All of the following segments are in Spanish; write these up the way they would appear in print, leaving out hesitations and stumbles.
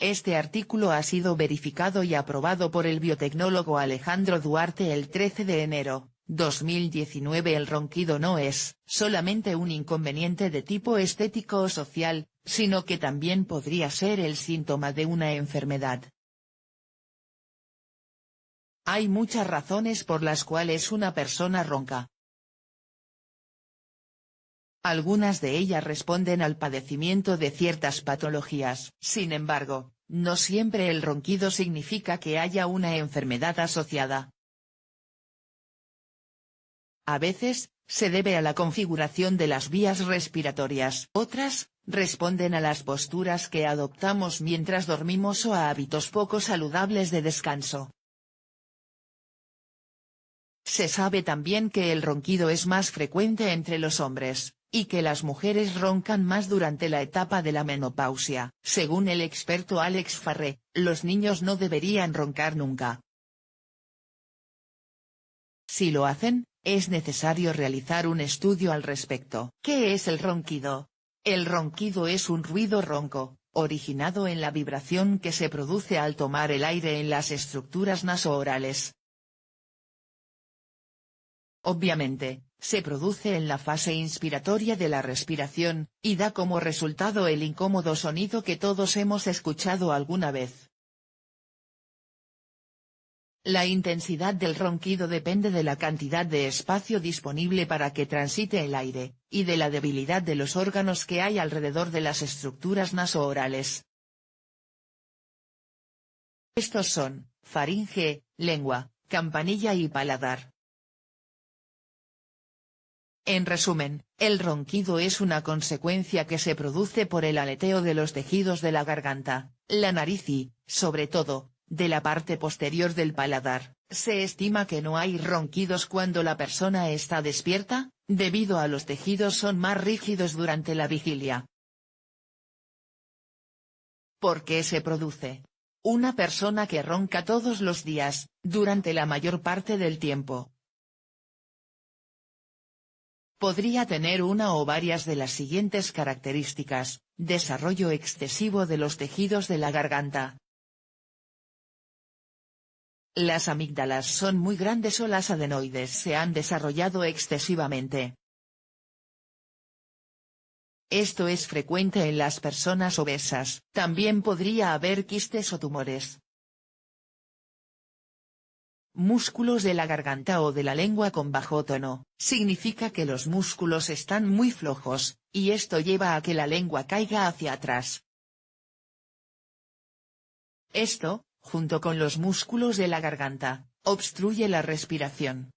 Este artículo ha sido verificado y aprobado por el biotecnólogo Alejandro Duarte el 13 de enero, 2019. El ronquido no es solamente un inconveniente de tipo estético o social, sino que también podría ser el síntoma de una enfermedad. Hay muchas razones por las cuales una persona ronca. Algunas de ellas responden al padecimiento de ciertas patologías. Sin embargo, no siempre el ronquido significa que haya una enfermedad asociada. A veces, se debe a la configuración de las vías respiratorias. Otras, responden a las posturas que adoptamos mientras dormimos o a hábitos poco saludables de descanso. Se sabe también que el ronquido es más frecuente entre los hombres, y que las mujeres roncan más durante la etapa de la menopausia. Según el experto Alex Farré, los niños no deberían roncar nunca. Si lo hacen, es necesario realizar un estudio al respecto. ¿Qué es el ronquido? El ronquido es un ruido ronco, originado en la vibración que se produce al tomar el aire en las estructuras nasoorales. Obviamente, se produce en la fase inspiratoria de la respiración, y da como resultado el incómodo sonido que todos hemos escuchado alguna vez. La intensidad del ronquido depende de la cantidad de espacio disponible para que transite el aire, y de la debilidad de los órganos que hay alrededor de las estructuras nasoorales. Estos son, faringe, lengua, campanilla y paladar. En resumen, el ronquido es una consecuencia que se produce por el aleteo de los tejidos de la garganta, la nariz y, sobre todo, de la parte posterior del paladar. Se estima que no hay ronquidos cuando la persona está despierta, debido a los tejidos son más rígidos durante la vigilia. ¿Por qué se produce? Una persona que ronca todos los días, durante la mayor parte del tiempo, podría tener una o varias de las siguientes características: desarrollo excesivo de los tejidos de la garganta. Las amígdalas son muy grandes o las adenoides se han desarrollado excesivamente. Esto es frecuente en las personas obesas. También podría haber quistes o tumores. Músculos de la garganta o de la lengua con bajo tono, significa que los músculos están muy flojos, y esto lleva a que la lengua caiga hacia atrás. Esto, junto con los músculos de la garganta, obstruye la respiración.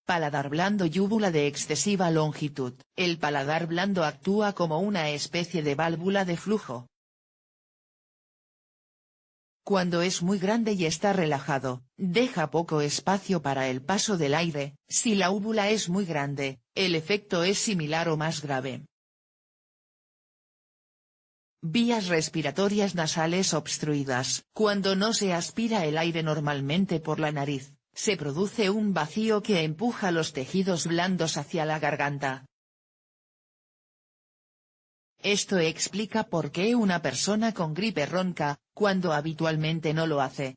Paladar blando y úvula de excesiva longitud. El paladar blando actúa como una especie de válvula de flujo. Cuando es muy grande y está relajado, deja poco espacio para el paso del aire. Si la úvula es muy grande, el efecto es similar o más grave. Vías respiratorias nasales obstruidas. Cuando no se aspira el aire normalmente por la nariz, se produce un vacío que empuja los tejidos blandos hacia la garganta. Esto explica por qué una persona con gripe ronca, cuando habitualmente no lo hace.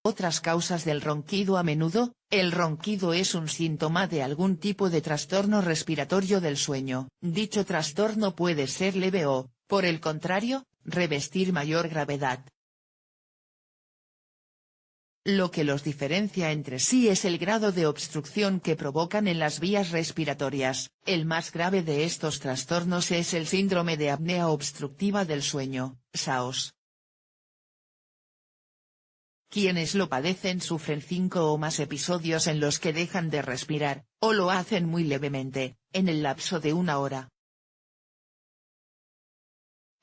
Otras causas del ronquido. A menudo, el ronquido es un síntoma de algún tipo de trastorno respiratorio del sueño. Dicho trastorno puede ser leve o, por el contrario, revestir mayor gravedad. Lo que los diferencia entre sí es el grado de obstrucción que provocan en las vías respiratorias. El más grave de estos trastornos es el síndrome de apnea obstructiva del sueño, SAOS. Quienes lo padecen sufren 5 o más episodios en los que dejan de respirar, o lo hacen muy levemente, en el lapso de 1 hora.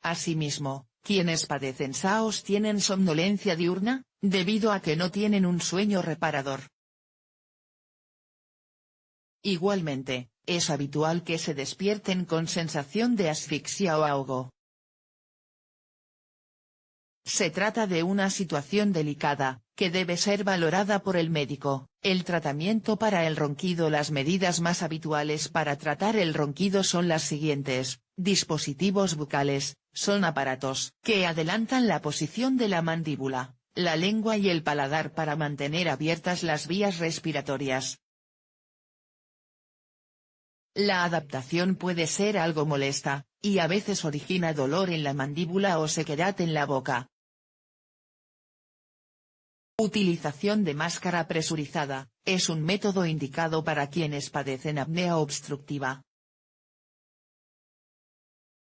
Asimismo, quienes padecen SAOS tienen somnolencia diurna, debido a que no tienen un sueño reparador. Igualmente, es habitual que se despierten con sensación de asfixia o ahogo. Se trata de una situación delicada, que debe ser valorada por el médico. El tratamiento para el ronquido. Las medidas más habituales para tratar el ronquido son las siguientes. Dispositivos bucales, son aparatos que adelantan la posición de la mandíbula, la lengua y el paladar para mantener abiertas las vías respiratorias. La adaptación puede ser algo molesta, y a veces origina dolor en la mandíbula o sequedad en la boca. Utilización de máscara presurizada, es un método indicado para quienes padecen apnea obstructiva.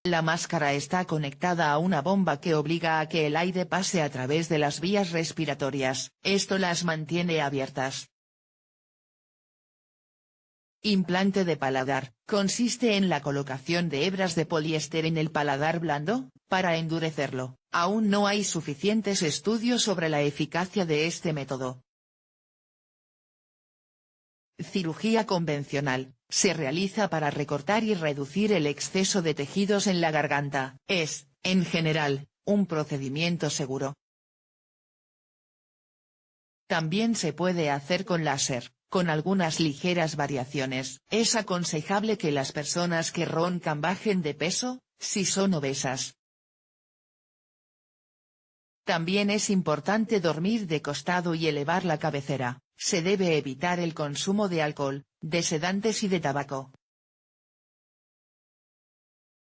La máscara está conectada a una bomba que obliga a que el aire pase a través de las vías respiratorias, esto las mantiene abiertas. Implante de paladar, consiste en la colocación de hebras de poliéster en el paladar blando, para endurecerlo. Aún no hay suficientes estudios sobre la eficacia de este método. Cirugía convencional, se realiza para recortar y reducir el exceso de tejidos en la garganta. Es, en general, un procedimiento seguro. También se puede hacer con láser, con algunas ligeras variaciones. Es aconsejable que las personas que roncan bajen de peso, si son obesas. También es importante dormir de costado y elevar la cabecera. Se debe evitar el consumo de alcohol, de sedantes y de tabaco.